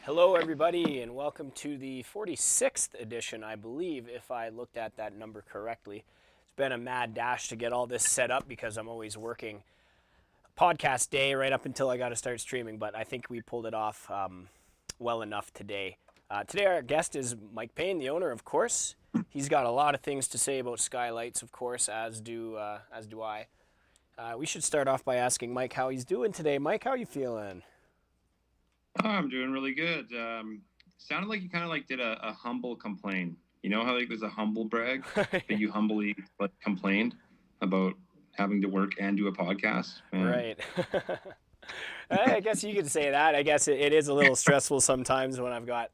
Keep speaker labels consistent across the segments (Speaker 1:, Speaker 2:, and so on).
Speaker 1: Hello, everybody, and welcome to the 46th edition, I believe, if I looked at that number correctly. It's been a mad dash to get all this set up because I'm always working podcast day right up until I got to start streaming, but I think we pulled it off well enough today. Today our guest is Mike Payne, the owner, of course. He's got a lot of things to say about Skylights, of course, as do I. We should start off by asking Mike how he's doing today. Mike, how are you feeling?
Speaker 2: Oh, I'm doing really good. Sounded like you kind of like did a humble complaint. You know how like there's a humble brag, but you humbly like complained about having to work and do a podcast.
Speaker 1: Right. I guess you could say that. I guess it is a little stressful sometimes when I've got,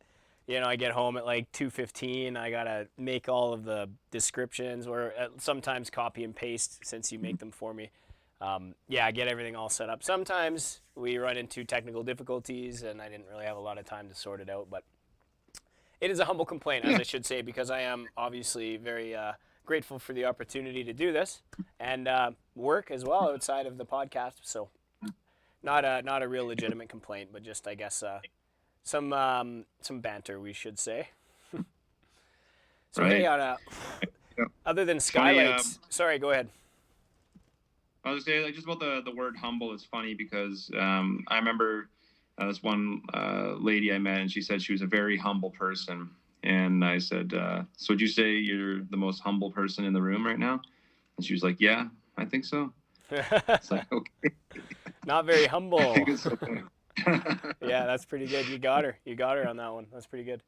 Speaker 1: I get home at like 2:15. I gotta make all of the descriptions, or sometimes copy and paste since you make them for me. I get everything all set up. Sometimes we run into technical difficulties, and I didn't really have a lot of time to sort it out. But it is a humble complaint, as I should say, because I am obviously very grateful for the opportunity to do this and work as well outside of the podcast. So not a real legitimate complaint, but just I guess some banter, we should say. So
Speaker 2: Right.
Speaker 1: hey, other than Skylights, sorry, go ahead.
Speaker 2: I was gonna say like just about the word humble is funny because I remember this one lady I met, and she said she was a very humble person, and I said, so would you say you're the most humble person in the room right now? And she was like, yeah, I think so. It's like, okay.
Speaker 1: Not very humble.
Speaker 2: I think it's okay.
Speaker 1: Yeah, that's pretty good. You got her on that one. That's pretty good.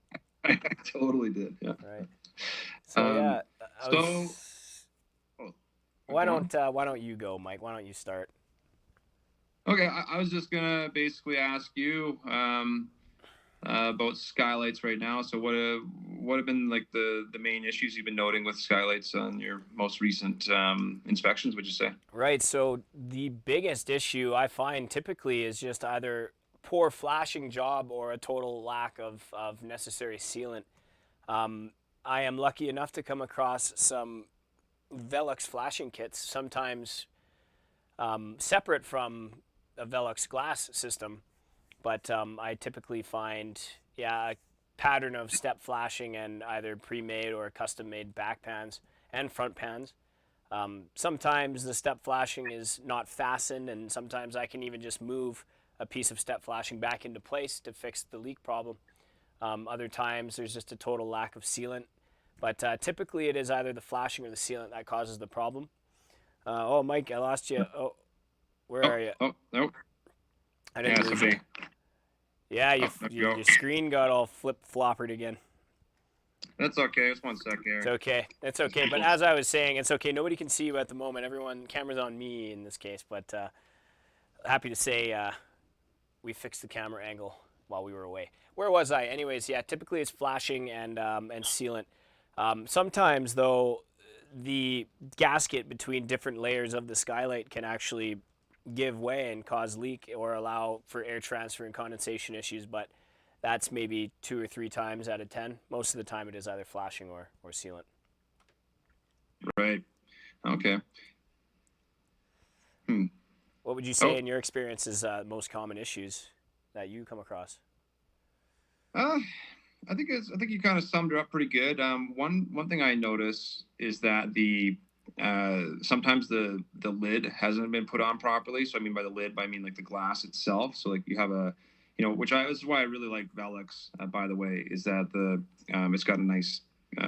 Speaker 2: I totally did. Yeah.
Speaker 1: Right. So why don't you go, Mike? Why don't you start?
Speaker 2: Okay, I was just gonna basically ask you about Skylights right now. So what have been like the main issues you've been noting with Skylights on your most recent inspections, would you say?
Speaker 1: Right. So the biggest issue I find typically is just either poor flashing job or a total lack of necessary sealant. I am lucky enough to come across some Velux flashing kits, sometimes separate from a Velux glass system, but I typically find a pattern of step flashing and either pre-made or custom-made back pans and front pans. Sometimes the step flashing is not fastened, and sometimes I can even just move a piece of step flashing back into place to fix the leak problem. Other times there's just a total lack of sealant. But typically it is either the flashing or the sealant that causes the problem. Mike, I lost you. Oh, where are you?
Speaker 2: Oh, nope.
Speaker 1: I didn't lose you. Yeah, your screen got all flip-floppered again.
Speaker 2: That's okay. Just 1 sec here.
Speaker 1: It's okay. But as I was saying, it's okay. Nobody can see you at the moment. Camera's on me in this case. But happy to say we fixed the camera angle while we were away. Where was I? Anyways, yeah, typically it's flashing and sealant. Sometimes, though, the gasket between different layers of the skylight can actually give way and cause leak or allow for air transfer and condensation issues, but that's maybe 2 or 3 times out of 10. Most of the time it is either flashing or sealant.
Speaker 2: Right. Okay.
Speaker 1: What would you say in your experience is most common issues that you come across?
Speaker 2: I think you kind of summed it up pretty good. One thing I notice is that sometimes the lid hasn't been put on properly. So I mean by the lid, I mean like the glass itself. So like you have this is why I really like Velux. By the way, is that it's got a nice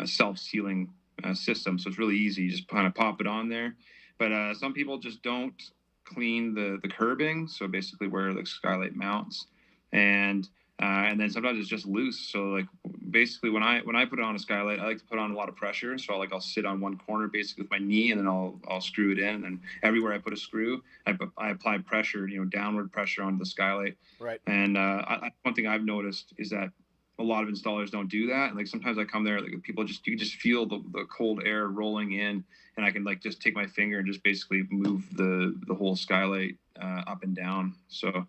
Speaker 2: self-sealing system, so it's really easy. You just kind of pop it on there. But some people just don't clean the curbing. So basically where the skylight mounts, and then sometimes it's just loose. So like basically when I put it on a skylight, I like to put on a lot of pressure. So I'll sit on one corner basically with my knee, and then I'll screw it in. And then everywhere I put a screw, I apply pressure, downward pressure onto the skylight.
Speaker 1: Right.
Speaker 2: And one thing I've noticed is that a lot of installers don't do that. And like sometimes I come there, like you can just feel the cold air rolling in, and I can like just take my finger and just basically move the whole skylight up and down. So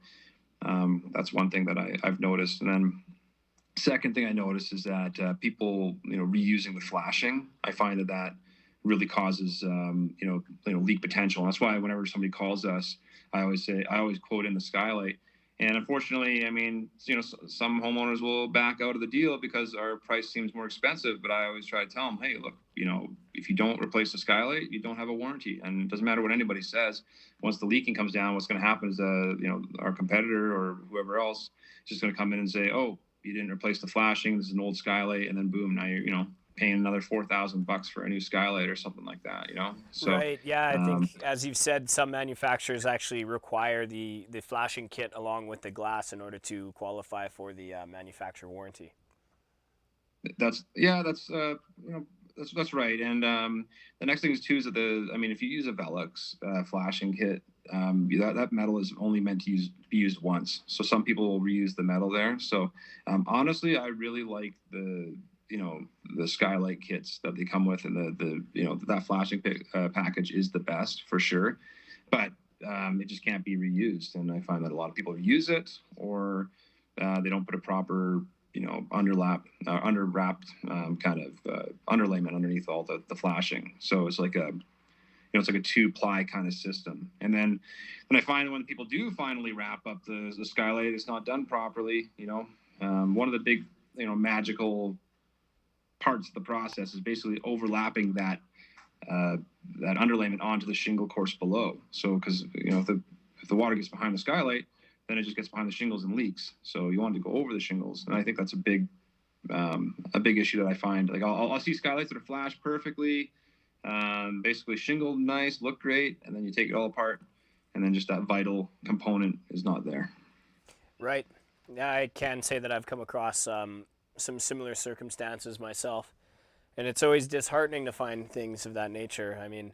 Speaker 2: that's one thing that I've noticed. And then second thing I noticed is that people, reusing the flashing, I find that really causes, leak potential. And that's why whenever somebody calls us, I always quote in the skylight, And unfortunately, I mean, some homeowners will back out of the deal because our price seems more expensive. But I always try to tell them, hey, look, if you don't replace the skylight, you don't have a warranty. And it doesn't matter what anybody says. Once the leaking comes down, what's going to happen is, our competitor or whoever else is just going to come in and say, oh, you didn't replace the flashing. This is an old skylight. And then boom, now you're, paying another $4,000 for a new skylight or something like that, So,
Speaker 1: right. Yeah, I think, as you've said, some manufacturers actually require the flashing kit along with the glass in order to qualify for the manufacturer warranty.
Speaker 2: That's right. And the next thing is too is that if you use a Velux flashing kit, that metal is only meant to be used once. So some people will reuse the metal there. So honestly, I really like the skylight kits that they come with, and that flashing package is the best for sure, but it just can't be reused. And I find that a lot of people reuse it, or they don't put a proper underwrapped kind of underlayment underneath all the flashing. So it's like a 2-ply kind of system. And then I find when people do finally wrap up the skylight, it's not done properly. One of the big magical parts of the process is basically overlapping that underlayment onto the shingle course below. So because if the water gets behind the skylight, then it just gets behind the shingles and leaks. So you want to go over the shingles, and I think that's a big issue that I find. Like I'll see skylights that are flashed perfectly, basically shingled nice, look great, and then you take it all apart, and then just that vital component is not there.
Speaker 1: Right. Yeah, I can say that I've come across some similar circumstances myself, and it's always disheartening to find things of that nature. I mean,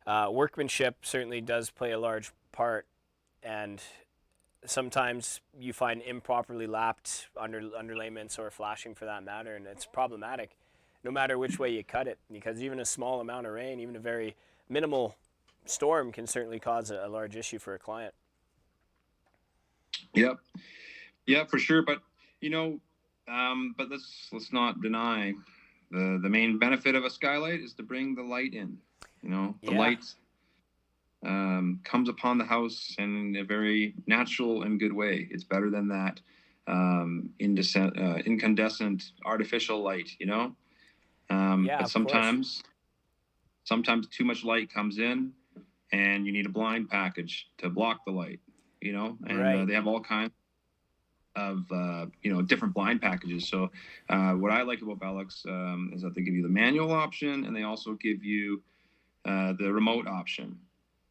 Speaker 1: workmanship certainly does play a large part, and sometimes you find improperly lapped underlayments or flashing for that matter, and it's problematic no matter which way you cut it, because even a small amount of rain, even a very minimal storm, can certainly cause a large issue for a client.
Speaker 2: Yep. Yeah, for sure. But but let's not deny the main benefit of a skylight is to bring the light in. The light comes upon the house in a very natural and good way. It's better than that incandescent artificial light. But sometimes too much light comes in, and you need a blind package to block the light. And
Speaker 1: right.
Speaker 2: They have all kinds of different blind packages. So what I like about Velux is that they give you the manual option, and they also give you the remote option.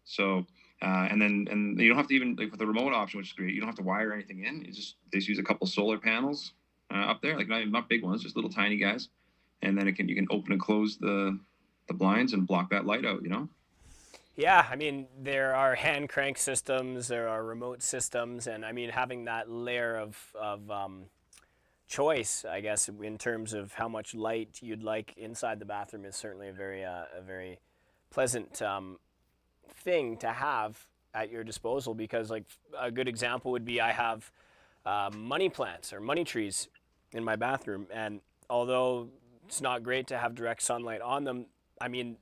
Speaker 2: So and you don't have to even, like, with the remote option, which is great, you don't have to wire anything in. They just use a couple solar panels up there, like not big ones, just little tiny guys, and then you can open and close the blinds and block that light out.
Speaker 1: Yeah, I mean, there are hand crank systems, there are remote systems, and I mean, having that layer of choice, I guess, in terms of how much light you'd like inside the bathroom is certainly a very pleasant thing to have at your disposal. Because, like, a good example would be, I have money plants or money trees in my bathroom, and although it's not great to have direct sunlight on them, I mean,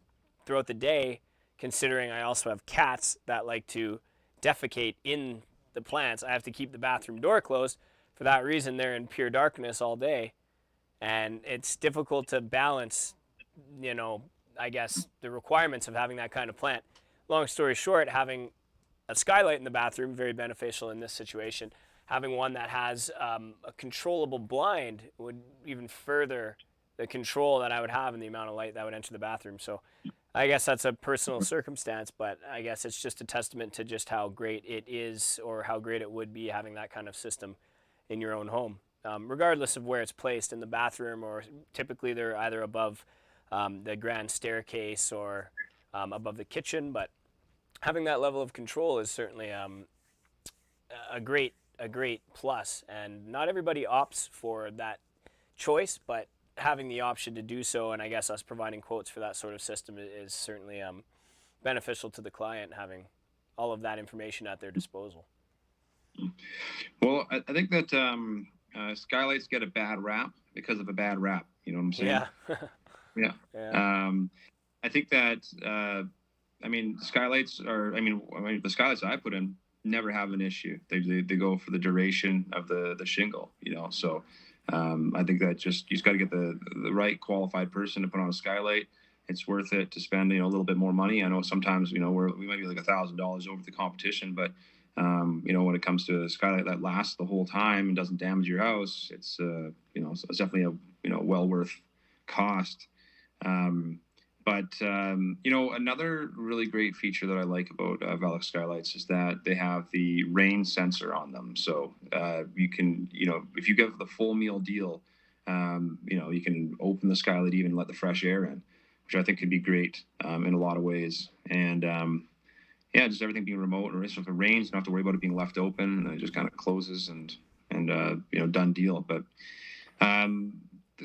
Speaker 1: throughout the day, considering I also have cats that like to defecate in the plants, I have to keep the bathroom door closed. For that reason, they're in pure darkness all day, and it's difficult to balance, I guess, the requirements of having that kind of plant. Long story short, having a skylight in the bathroom, very beneficial in this situation. Having one that has a controllable blind would even further the control that I would have in the amount of light that would enter the bathroom. So I guess that's a personal circumstance, but I guess it's just a testament to just how great it is, or how great it would be, having that kind of system in your own home, regardless of where it's placed, in the bathroom, or typically they're either above the grand staircase or above the kitchen. But having that level of control is certainly a great plus, and not everybody opts for that choice, but having the option to do so, and I guess us providing quotes for that sort of system, is certainly beneficial to the client, having all of that information at their disposal.
Speaker 2: Well, I think that skylights get a bad rap because of a bad rap. You know what I'm saying?
Speaker 1: Yeah.
Speaker 2: Yeah. I think that the skylights are. The skylights that I put in, never have an issue. They go for the duration of the shingle, So I think that you just got to get the right qualified person to put on a skylight. It's worth it to spend a little bit more money. I know sometimes we might be like $1,000 over the competition, but when it comes to a skylight that lasts the whole time and doesn't damage your house, it's it's definitely a well worth cost. Another really great feature that I like about Velux Skylights is that they have the rain sensor on them. So you can, if you get the full meal deal, you can open the skylight, even let the fresh air in, which I think could be great in a lot of ways. And just everything being remote, or if it rains, you don't have to worry about it being left open. It just kind of closes and done deal. But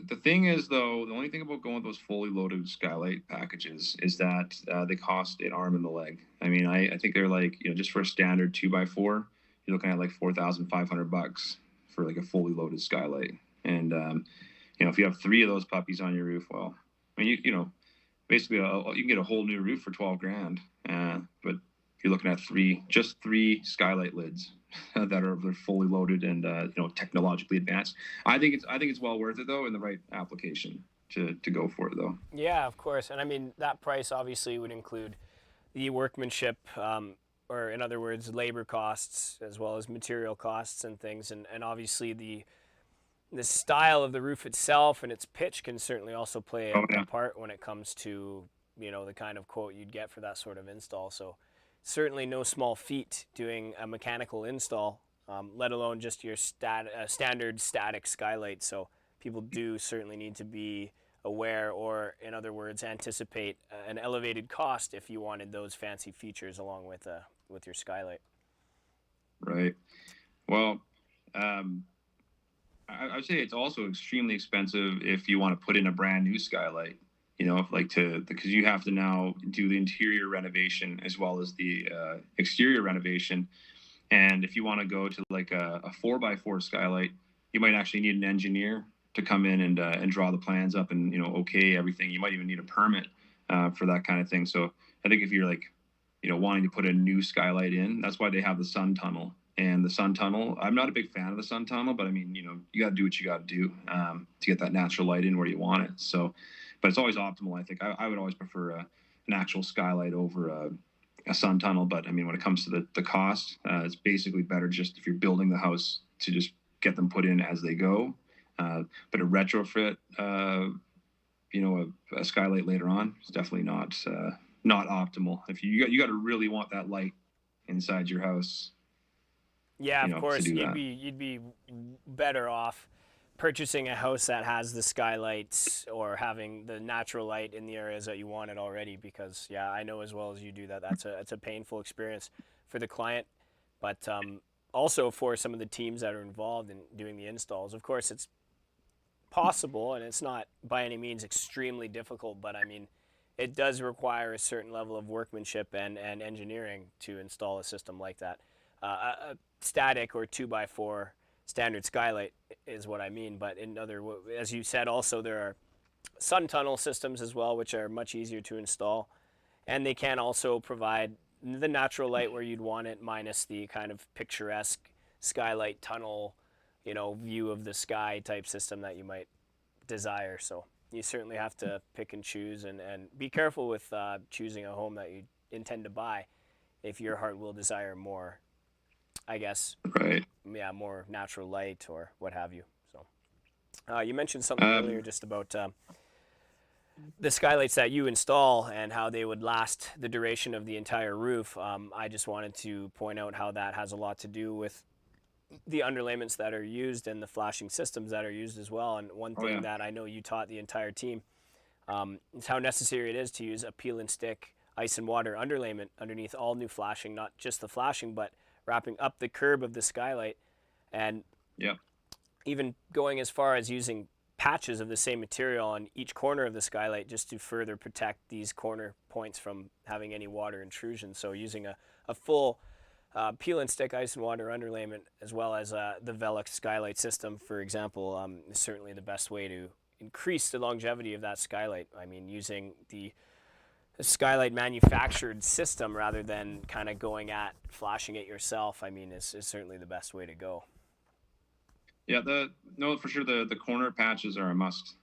Speaker 2: the thing is, though, the only thing about going with those fully loaded skylight packages is that they cost an arm and a leg. I mean, I think they're like, just for a standard 2x4, you're looking at like $4,500 for like a fully loaded skylight. And if you have 3 of those puppies on your roof, well, I mean, basically you can get a whole new roof for $12,000. But you're looking at 3 skylight lids they're fully loaded and technologically advanced. I think it's well worth it, though, in the right application to go for it, though.
Speaker 1: Yeah, of course. And I mean, that price obviously would include the workmanship, or in other words, labor costs, as well as material costs and things. And obviously the style of the roof itself and its pitch can certainly also play a part when it comes to the kind of quote you'd get for that sort of install. So certainly no small feat doing a mechanical install, let alone just your standard static skylight. So people do certainly need to be aware, or in other words, anticipate an elevated cost if you wanted those fancy features along with your skylight.
Speaker 2: Right. Well, I would say it's also extremely expensive if you want to put in a brand new skylight. Because you have to now do the interior renovation as well as the exterior renovation. And if you want to go to like a 4x4 skylight, you might actually need an engineer to come in and draw the plans up and, okay everything. You might even need a permit for that kind of thing. So I think if you're like, wanting to put a new skylight in, that's why they have the sun tunnel. And the sun tunnel, I'm not a big fan of the sun tunnel, but I mean, you got to do what you got to do to get that natural light in where you want it. So, but it's always optimal. I think I would always prefer an actual skylight over a sun tunnel. But I mean, when it comes to the cost, it's basically better just if you're building the house to just get them put in as they go. But a retrofit, a skylight later on is definitely not optimal. If you got to really want that light inside your house.
Speaker 1: Yeah, of course, you'd be better off purchasing a house that has the skylights or having the natural light in the areas that you want it already, because I know as well as you do that's a painful experience for the client, but also for some of the teams that are involved in doing the installs. Of course, it's possible and it's not by any means extremely difficult, but I mean, it does require a certain level of workmanship and engineering to install a system like that. A static or 2x4 standard skylight is what I mean, but as you said, also there are sun tunnel systems as well, which are much easier to install, and they can also provide the natural light where you'd want it, minus the kind of picturesque skylight tunnel, view of the sky type system that you might desire. So you certainly have to pick and choose and be careful with choosing a home that you intend to buy if your heart will desire more, I guess,
Speaker 2: right?
Speaker 1: Yeah, more natural light or what have you. So, you mentioned something earlier just about the skylights that you install and how they would last the duration of the entire roof. I just wanted to point out how that has a lot to do with the underlayments that are used and the flashing systems that are used as well. And one thing that I know you taught the entire team is how necessary it is to use a peel and stick ice and water underlayment underneath all new flashing, not just the flashing, but wrapping up the curb of the skylight, and even going as far as using patches of the same material on each corner of the skylight just to further protect these corner points from having any water intrusion. So using a full peel and stick ice and water underlayment, as well as the Velux skylight system, for example, is certainly the best way to increase the longevity of that skylight. I mean, using the Skylight manufactured system rather than kind of going at flashing it yourself, I mean, is certainly the best way to go.
Speaker 2: Yeah, for sure the corner patches are a must.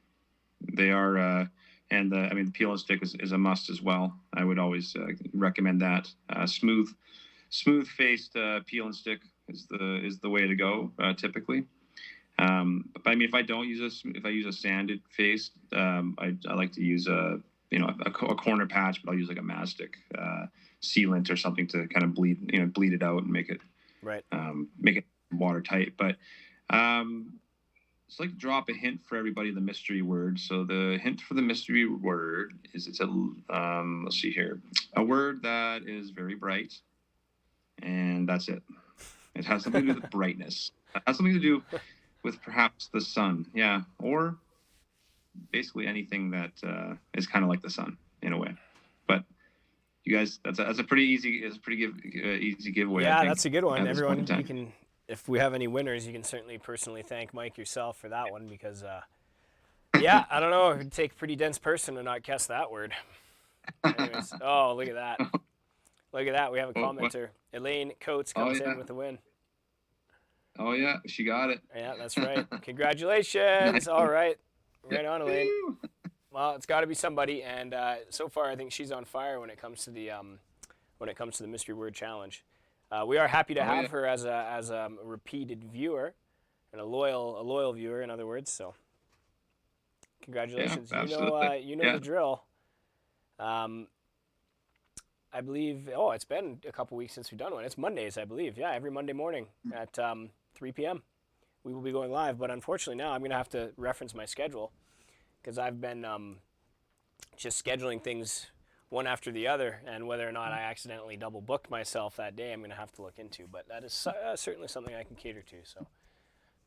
Speaker 2: They are, and the peel and stick is a must as well. I would always recommend that. Smooth faced peel and stick is the way to go typically. But I mean, if I use a sanded face, I like to use a corner patch, but I'll use like a mastic sealant or something to kind of bleed it out and make it watertight. But just like to drop a hint for everybody, the mystery word. So the hint for the mystery word is let's see here, a word that is very bright, and that's it. It has something to do with brightness. It has something to do with perhaps the sun, yeah, or basically anything that is kind of like the sun in a way. But you guys, that's a pretty easy giveaway.
Speaker 1: Yeah,
Speaker 2: I think,
Speaker 1: that's a good one. Everyone, you can, if we have any winners, you can certainly personally thank Mike yourself for that one because, yeah, I don't know, it would take a pretty dense person to not guess that word. Anyways, oh, look at that. Look at that. We have a commenter. Elaine Coates comes in with the win.
Speaker 2: Oh, yeah. She got it.
Speaker 1: Yeah, that's right. Congratulations. Nice. All right. Right on, Elaine. Well, it's got to be somebody. And so far, I think she's on fire when it comes to the mystery word challenge. We are happy to have her as a repeated viewer and a loyal viewer, in other words. So congratulations.
Speaker 2: Yeah,
Speaker 1: you know the drill. I believe, it's been a couple weeks since we've done one. It's Mondays, I believe. Yeah, every Monday morning at 3 p.m. we will be going live. But unfortunately now I'm going to have to reference my schedule because I've been just scheduling things one after the other. And whether or not I accidentally double booked myself that day, I'm going to have to look into. But that is certainly something I can cater to. So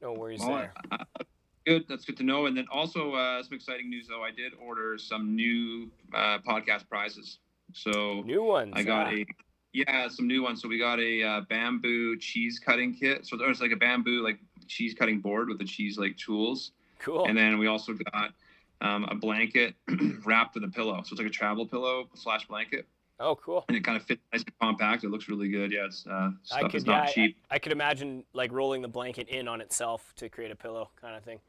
Speaker 1: no worries there.
Speaker 2: Good. That's good to know. And then also some exciting news, though. I did order some new podcast prizes. So
Speaker 1: new ones.
Speaker 2: I got some new ones. So we got a bamboo cheese cutting kit. So there's like a bamboo like cheese cutting board with the cheese like tools.
Speaker 1: Cool.
Speaker 2: And then we also got a blanket wrapped with a pillow. So it's like a travel pillow / blanket.
Speaker 1: Oh, cool.
Speaker 2: And it kind of fits nice and compact. It looks really good. Yeah, it's stuff is not cheap.
Speaker 1: I could imagine like rolling the blanket in on itself to create a pillow kind of thing.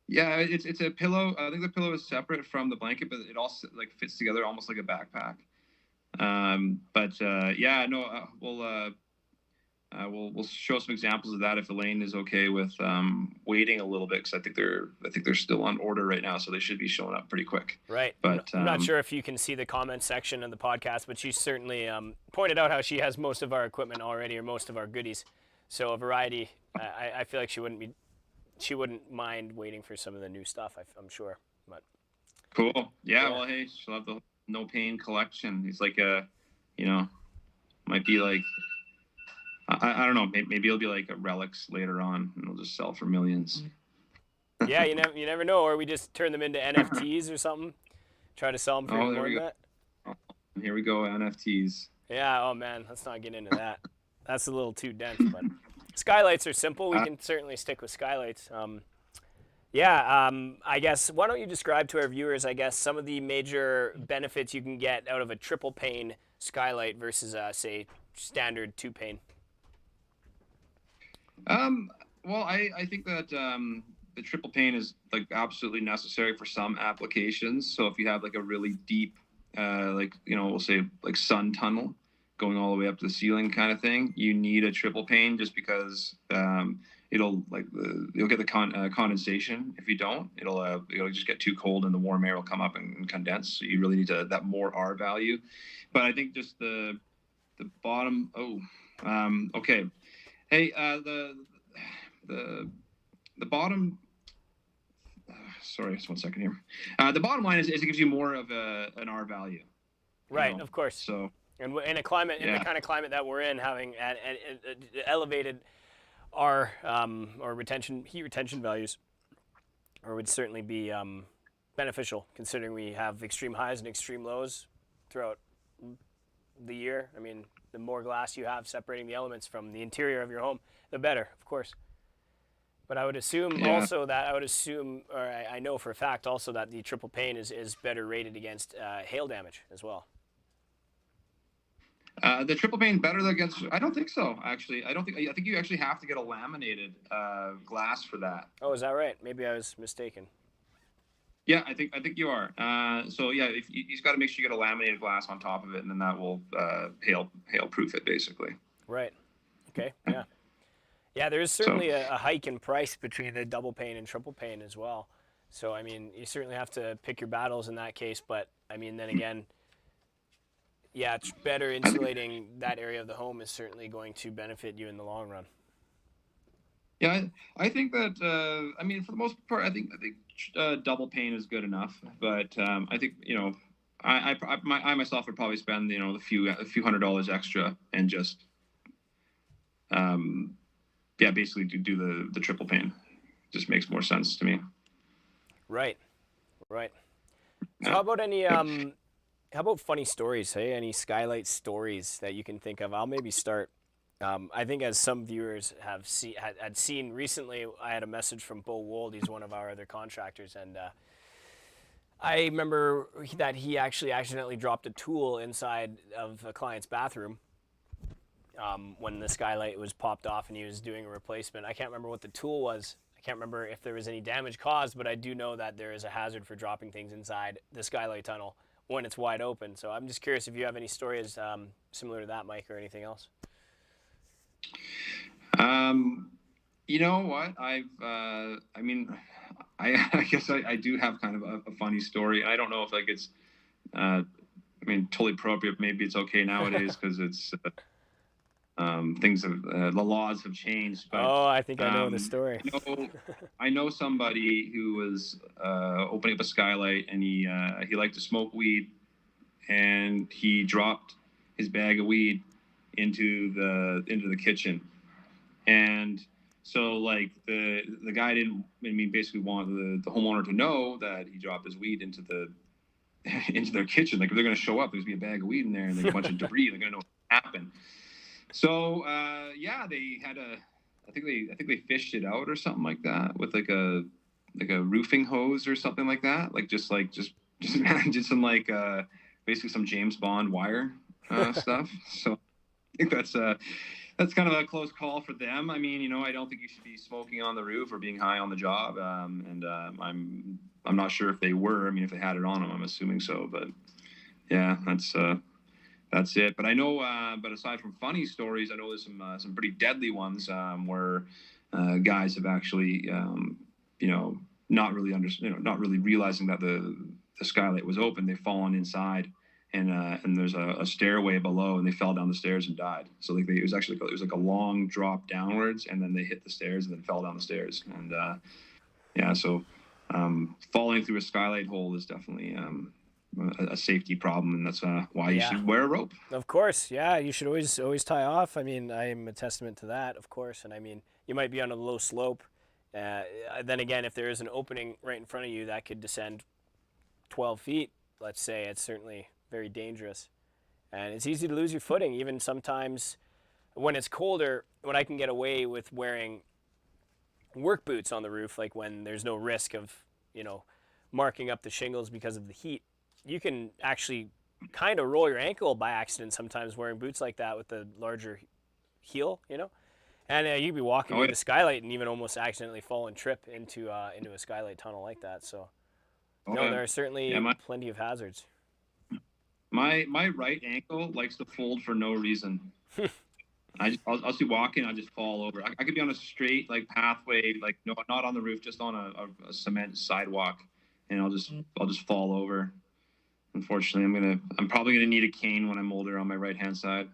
Speaker 2: Yeah, it's a pillow. I think the pillow is separate from the blanket, but it also like fits together almost like a backpack. We'll show some examples of that if Elaine is okay with waiting a little bit because I think they're still on order right now, so they should be showing up pretty quick.
Speaker 1: Right. But I'm not sure if you can see the comments section of the podcast, but she certainly pointed out how she has most of our equipment already or most of our goodies. So a variety. I feel like she wouldn't mind waiting for some of the new stuff, I'm sure. But
Speaker 2: cool. Yeah, well, hey, she'll have the No Payne collection. It's like might be like, I don't know, maybe it'll be like a Velux later on and it'll just sell for millions.
Speaker 1: Yeah, you never know. Or we just turn them into NFTs or something. Try to sell them for more than that.
Speaker 2: Here we go, NFTs.
Speaker 1: Yeah, oh man, let's not get into that. That's a little too dense, but Skylights are simple. We can certainly stick with Skylights. I guess, why don't you describe to our viewers, some of the major benefits you can get out of a triple pane Skylight versus, say, standard 2-pane?
Speaker 2: Well, I think that the triple pane is like absolutely necessary for some applications. So if you have like a really deep, we'll say like sun tunnel going all the way up to the ceiling kind of thing, you need a triple pane just because you'll get the condensation. If you don't, it'll just get too cold and the warm air will come up and condense. So you really need that more R value. But I think just the bottom. Okay. Hey, the bottom. Sorry, just 1 second here. The bottom line is it gives you more of an R value.
Speaker 1: Right, of course.
Speaker 2: So.
Speaker 1: And in a climate, in the kind of climate that we're in, having an elevated R or heat retention values, would certainly be beneficial, considering we have extreme highs and extreme lows throughout the year. I mean, the more glass you have separating the elements from the interior of your home, the better, of course. But I would assume
Speaker 2: Yeah.
Speaker 1: or I know for a fact also that the triple pane is better rated against hail damage as well.
Speaker 2: The triple pane better against? I don't think so. Actually, I don't think. I think you actually have to get a laminated glass for that.
Speaker 1: Oh, is that right? Maybe I was mistaken.
Speaker 2: Yeah, I think you are. So yeah, if he's got to make sure you get a laminated glass on top of it, and then that will hail proof it basically.
Speaker 1: Right. Okay. Yeah. Yeah, there is certainly a hike in price between the double pane and triple pane as well. So I mean, you certainly have to pick your battles in that case. But I mean, then again, yeah, it's better insulating that area of the home is certainly going to benefit you in the long run.
Speaker 2: Yeah, I think that. I mean, for the most part, I think double pane is good enough. But I think I myself would probably spend a few $100 extra and just basically do the triple pane. Just makes more sense to me.
Speaker 1: Right. So
Speaker 2: Yeah.
Speaker 1: how about how about funny stories? Hey, any skylight stories that you can think of? I'll maybe start. I think as some viewers have had seen recently, I had a message from Bo Wold. He's one of our other contractors, and I remember that he actually accidentally dropped a tool inside of a client's bathroom when the skylight was popped off and he was doing a replacement. I can't remember what the tool was. I can't remember if there was any damage caused, but I do know that there is a hazard for dropping things inside the skylight tunnel when it's wide open. So I'm just curious if you have any stories similar to that, Mike, or anything else.
Speaker 2: You know what? I mean, I guess I do have kind of a funny story. I don't know if like it's, totally appropriate. Maybe it's okay nowadays because it's things have the laws have changed. But
Speaker 1: I think I know the story.
Speaker 2: I know somebody who was opening up a skylight, and he liked to smoke weed, and he dropped his bag of weed into the kitchen. And so like the guy didn't, basically want the homeowner to know that he dropped his weed into their kitchen. Like if they're going to show up, there's going to be a bag of weed in there and like a bunch of debris. They're going to know what happened. So they had I think they fished it out or something like that with like a roofing hose or something like that. Like just did some like basically some James Bond wire stuff. So I think that's kind of a close call for them. I mean, I don't think you should be smoking on the roof or being high on the job. I'm not sure if they were. I mean, if they had it on them, I'm assuming so. But yeah, that's it. But I know. But aside from funny stories, I know there's some pretty deadly ones where guys have actually, not really realizing that the skylight was open. They've fallen inside. And there's a stairway below, and they fell down the stairs and died. So like it was like a long drop downwards, and then they hit the stairs and then fell down the stairs. And so falling through a skylight hole is definitely a safety problem, and that's why you should wear a rope.
Speaker 1: Of course, yeah, you should always tie off. I mean, I am a testament to that, of course. And I mean, you might be on a low slope. Then again, if there is an opening right in front of you that could descend 12 feet, let's say, it's certainly very dangerous, and it's easy to lose your footing. Even sometimes when it's colder, when I can get away with wearing work boots on the roof, like when there's no risk of marking up the shingles because of the heat, you can actually kind of roll your ankle by accident sometimes wearing boots like that with the larger heel, and you'd be walking through the skylight and even almost accidentally fall and trip into a skylight tunnel like that. So there are certainly plenty of hazards.
Speaker 2: My right ankle likes to fold for no reason. I'll see walking, I'll just fall over. I could be on a straight like pathway, like not on the roof, just on a cement sidewalk, and I'll just fall over. Unfortunately, I'm probably gonna need a cane when I'm older on my right hand side.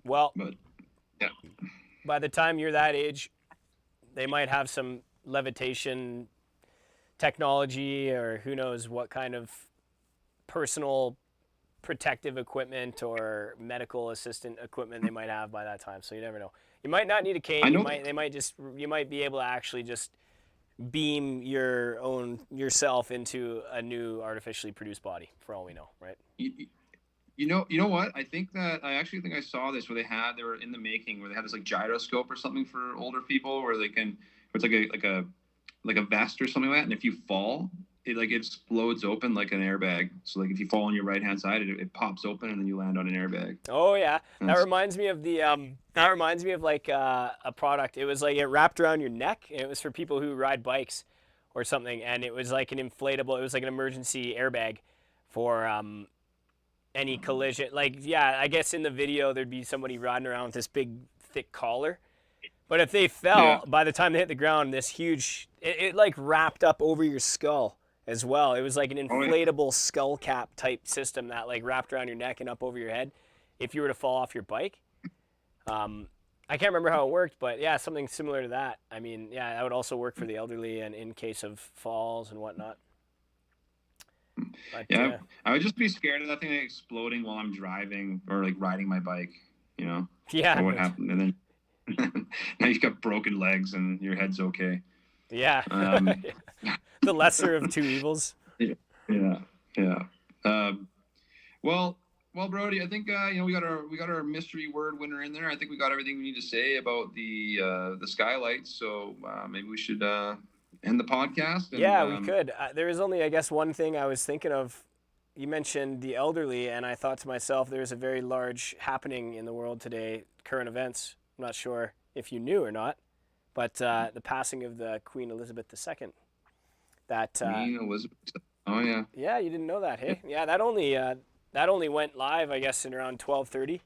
Speaker 1: Well,
Speaker 2: but yeah,
Speaker 1: by the time you're that age, they might have some levitation technology, or who knows what kind of personal protective equipment or medical assistant equipment they might have by that time. So you never know. You might not need a cane. You might be able to actually just beam yourself into a new artificially produced body, for all we know, right?
Speaker 2: You know what? I actually think I saw this where they were in the making where they had this like gyroscope or something for older people where they can, it's like a vest or something like that, and if you fall, it like explodes open like an airbag. So like if you fall on your right hand side, it pops open and then you land on an airbag.
Speaker 1: Oh yeah, that
Speaker 2: That's,
Speaker 1: reminds me of the that reminds me of like a product. It was like it wrapped around your neck, and it was for people who ride bikes or something, and it was like an inflatable. It was like an emergency airbag for any collision. Like yeah, I guess in the video there'd be somebody riding around with this big thick collar. But if they
Speaker 2: yeah.
Speaker 1: fell, by the time they hit the ground, this huge, it like wrapped up over your skull as well. It was like an
Speaker 2: Oh, yeah.
Speaker 1: inflatable skull cap type system that like wrapped around your neck and up over your head if you were to fall off your bike. I can't remember how it worked, but yeah, something similar to that. I mean, yeah, that would also work for the elderly and in case of falls and whatnot. But,
Speaker 2: Yeah, I would just be scared of that thing exploding while I'm driving or like riding my bike, you know,
Speaker 1: yeah,
Speaker 2: or what happened. And then now you've got broken legs and your head's okay.
Speaker 1: yeah,
Speaker 2: Um,
Speaker 1: the lesser of two evils.
Speaker 2: yeah, yeah. Well, Brody, I think we got our mystery word winner in there. I think we got everything we need to say about the skylights. So maybe we should end the podcast. And,
Speaker 1: Yeah, we could. There is only, I guess, one thing I was thinking of. You mentioned the elderly, and I thought to myself, there's a very large happening in the world today, current events. I'm not sure if you knew or not, but the passing of the Queen Elizabeth II. That
Speaker 2: Queen Elizabeth. Oh yeah.
Speaker 1: yeah, you didn't know that, hey? Yeah, that only went live, I guess, in around 12:30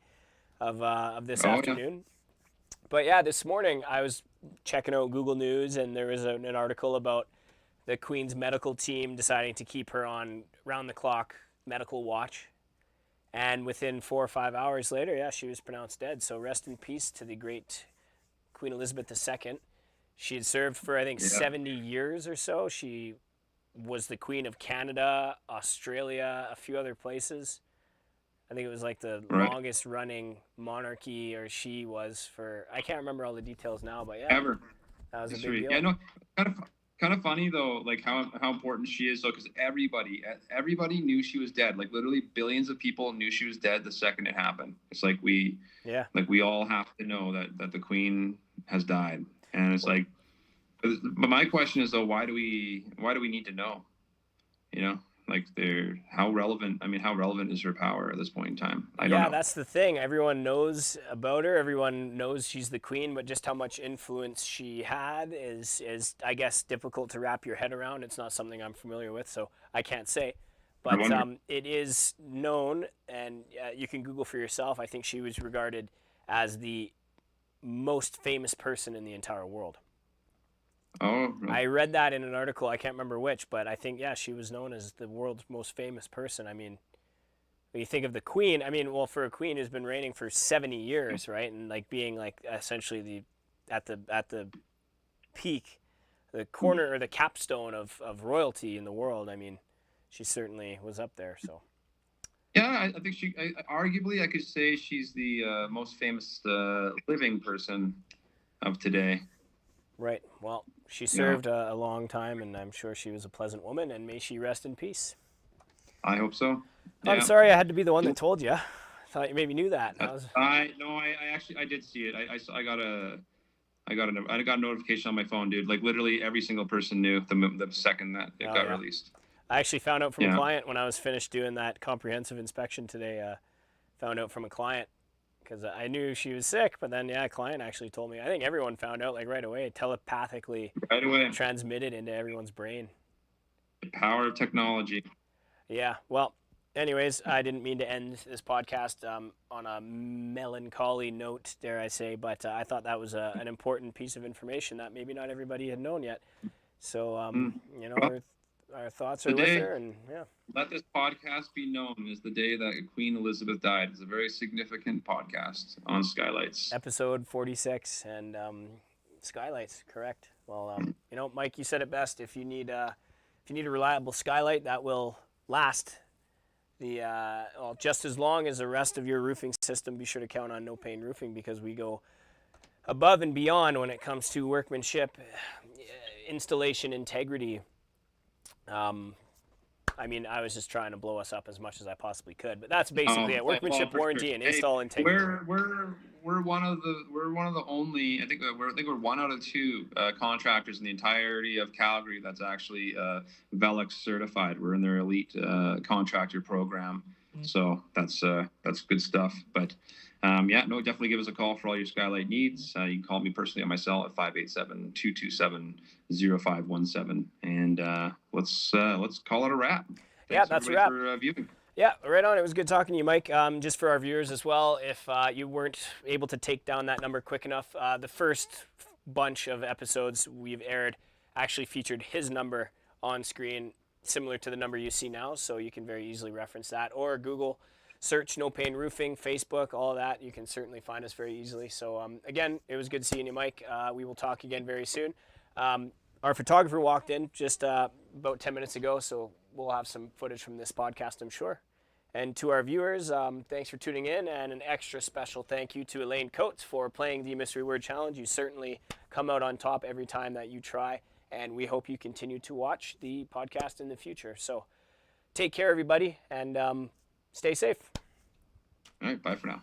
Speaker 1: of this afternoon. But yeah, this morning I was checking out Google News, and there was an article about the Queen's medical team deciding to keep her on round-the-clock medical watch. And within 4 or 5 hours later, yeah, she was pronounced dead. So rest in peace to the great Queen Elizabeth II. She had served for, I think, 70 years or so. She was the Queen of Canada, Australia, a few other places. I think it was like the longest running monarchy, or she was for, I can't remember all the details now, but yeah.
Speaker 2: Ever.
Speaker 1: That was
Speaker 2: History.
Speaker 1: a big
Speaker 2: Yeah,
Speaker 1: deal.
Speaker 2: no, kind of funny though, like how important she is though, because everybody knew she was dead. Like literally billions of people knew she was dead the second it happened. It's like we all have to know that the Queen has died, and it's like, but my question is though, why do we need to know? You know, like how relevant is her power at this point in time? I don't know.
Speaker 1: That's the thing. Everyone knows about her. Everyone knows she's the queen, but just how much influence she had is I guess difficult to wrap your head around. It's not something I'm familiar with, so I can't say. But it is known, and you can Google for yourself. I think she was regarded as the most famous person in the entire world.
Speaker 2: Oh,
Speaker 1: I read that in an article. I can't remember which, but I think, yeah, she was known as the world's most famous person. I mean, when you think of the Queen, I mean, well, for a queen who's been reigning for 70 years, right, and like being like essentially at the peak, the corner or the capstone of royalty in the world. I mean, she certainly was up there. So.
Speaker 2: Yeah, I think arguably I could say she's the most famous living person of today.
Speaker 1: Right. Well, she served a long time, and I'm sure she was a pleasant woman, and may she rest in peace.
Speaker 2: I hope so. Yeah.
Speaker 1: I'm sorry I had to be the one that told you. I thought you maybe knew that.
Speaker 2: I actually did see it. I got a notification on my phone, dude. Like literally every single person knew the second that it got released.
Speaker 1: I actually found out from a client when I was finished doing that comprehensive inspection today. Found out from a client because I knew she was sick, but then a client actually told me. I think everyone found out like right away, telepathically, transmitted into everyone's brain.
Speaker 2: The power of technology.
Speaker 1: Yeah. Well, anyways, I didn't mean to end this podcast on a melancholy note, dare I say, but I thought that was an important piece of information that maybe not everybody had known yet. So, our thoughts are with her, and
Speaker 2: let this podcast be known as the day that Queen Elizabeth died. It's a very significant podcast on Skylights.
Speaker 1: Episode 46 and Skylights, correct. Well, Mike, you said it best. If you need a reliable skylight that will last just as long as the rest of your roofing system, be sure to count on No Payne Roofing, because we go above and beyond when it comes to workmanship, installation integrity, I mean, I was just trying to blow us up as much as I possibly could, but that's
Speaker 2: Oh,
Speaker 1: basically it. Workmanship
Speaker 2: for
Speaker 1: warranty
Speaker 2: sure.
Speaker 1: and
Speaker 2: Hey,
Speaker 1: install integrity.
Speaker 2: we're one of the only, I think we're one out of two contractors in the entirety of Calgary that's actually Velux certified. We're in their elite contractor program, so that's good stuff. But yeah, no, definitely give us a call for all your skylight needs. You can call me personally on my cell at 587-227-0517, and let's call it a wrap.
Speaker 1: Yeah,
Speaker 2: Thanks
Speaker 1: that's a
Speaker 2: everybody
Speaker 1: wrap.
Speaker 2: for viewing.
Speaker 1: Yeah, right on. It was good talking to you, Mike. Just for our viewers as well, if you weren't able to take down that number quick enough, the first bunch of episodes we've aired actually featured his number on screen, similar to the number you see now, so you can very easily reference that. Or Google search No Payne Roofing, Facebook, all of that. You can certainly find us very easily. So again, it was good seeing you, Mike. We will talk again very soon. Our photographer walked in just about 10 minutes ago, so we'll have some footage from this podcast, I'm sure. And to our viewers, thanks for tuning in, and an extra special thank you to Elaine Coates for playing the Mystery Word Challenge. You certainly come out on top every time that you try, and we hope you continue to watch the podcast in the future. So take care, everybody, and stay safe.
Speaker 2: All right, bye for now.